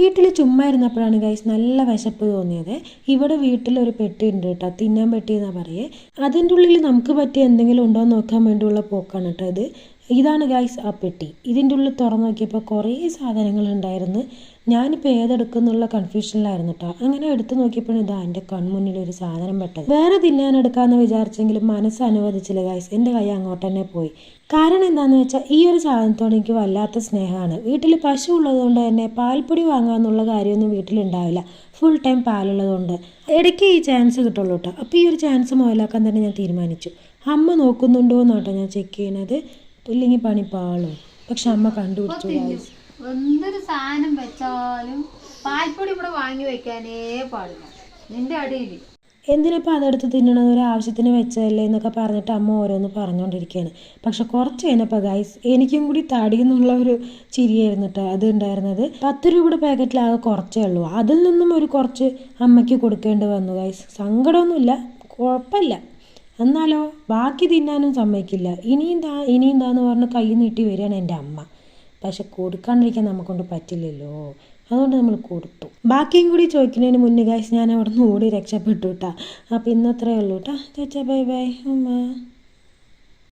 വീട്ടിൽ ചുമ്മാ ഇരുന്നപ്പോഴാണ് ഗൈസ് നല്ല വിശപ്പ് തോന്നിയത്. ഇവിടെ വീട്ടിലൊരു പെട്ടി ഉണ്ട് കേട്ടോ, തിന്നാൻ പെട്ടി എന്നാ പറയേ. അതിൻ്റെ ഉള്ളിൽ നമുക്ക് പറ്റിയ എന്തെങ്കിലും ഉണ്ടോ എന്ന് നോക്കാൻ വേണ്ടിയുള്ള പോക്കാണ് കേട്ടോ. ഇതാണ് ഗൈസ് ആ പെട്ടി. ഇതിൻ്റെ ഉള്ളിൽ തുറന്നു നോക്കിയപ്പോൾ കുറേ സാധനങ്ങൾ ഉണ്ടായിരുന്നു. ഞാനിപ്പോൾ ഏതെടുക്കുന്നുള്ള കൺഫ്യൂഷനിലായിരുന്നു കേട്ടോ. അങ്ങനെ എടുത്തു നോക്കിയപ്പോഴും ഇതാ എൻ്റെ കൺമുന്നിൽ ഒരു സാധനം പെട്ടത്. വേറെ തിന്നാനെടുക്കാമെന്ന് വിചാരിച്ചെങ്കിലും മനസ്സ് അനുവദിച്ചില്ല ഗൈസ്. എൻ്റെ കൈ അങ്ങോട്ട് തന്നെ പോയി. കാരണം എന്താണെന്ന് വെച്ചാൽ ഈ ഒരു സാധനത്തോട് എനിക്ക് വല്ലാത്ത സ്നേഹമാണ്. വീട്ടിൽ പശു ഉള്ളതുകൊണ്ട് തന്നെ പാൽപ്പൊടി വാങ്ങാമെന്നുള്ള കാര്യമൊന്നും വീട്ടിലുണ്ടാവില്ല. ഫുൾ ടൈം പാലുള്ളതുകൊണ്ട് ഇടയ്ക്ക് ഈ ചാൻസ് കിട്ടുള്ളൂ കേട്ടോ. അപ്പോൾ ഈ ഒരു ചാൻസ് മുതലാക്കാൻ തന്നെ ഞാൻ തീരുമാനിച്ചു. അമ്മ നോക്കുന്നുണ്ടോ എന്നാട്ടോ ഞാൻ ചെക്ക് ചെയ്യണത്. ഇല്ലെങ്കിൽ പണി പാളും. പക്ഷെ അമ്മ കണ്ടുപിടിച്ചു. എന്തൊരു സാധനം വെച്ചാലും പാൽപ്പൊടി ഇവിടെ വാങ്ങി വെക്കാനേ പാടില്ല നിന്റെ അടിയിൽ. എന്തിനപ്പോൾ അതെടുത്ത് തിന്നണത്, ഒരു ആവശ്യത്തിന് വെച്ചതല്ലേ എന്നൊക്കെ പറഞ്ഞിട്ട് അമ്മ ഓരോന്ന് പറഞ്ഞുകൊണ്ടിരിക്കുകയാണ്. പക്ഷെ കുറച്ച് കഴിഞ്ഞപ്പോൾ ഗൈസ് എനിക്കും കൂടി തടിയെന്നുള്ള ഒരു ചിരിയായിരുന്നു കേട്ടോ അത് ഉണ്ടായിരുന്നത്. 10 രൂപയുടെ പാക്കറ്റിലാകെ കുറച്ചേ ഉള്ളൂ. അതിൽ നിന്നും ഒരു കുറച്ച് അമ്മയ്ക്ക് കൊടുക്കേണ്ടി വന്നു ഗൈസ്. സങ്കടമൊന്നുമില്ല, കുഴപ്പമില്ല. എന്നാലോ ബാക്കി തിന്നാനും സമ്മതിക്കില്ല. ഇനിയും താന്ന് പറഞ്ഞ് കൈ നീട്ടി വരികയാണ് എൻ്റെ അമ്മ. പക്ഷെ കൊടുക്കാണ്ടിരിക്കാൻ നമുക്കൊണ്ട് പറ്റില്ലല്ലോ, അതുകൊണ്ട് നമ്മൾ കൊടുത്തു. ബാക്കിയും കൂടി ചോദിക്കുന്നതിന് മുന്നേ ഗൈസ് ഞാൻ അവിടെ നിന്ന് ഓടി രക്ഷപ്പെട്ടു കേട്ടോ. അപ്പോൾ ഇന്നത്രയേ ഉള്ളൂ കേട്ടോ. ബൈ ബൈ ഉമ്മ.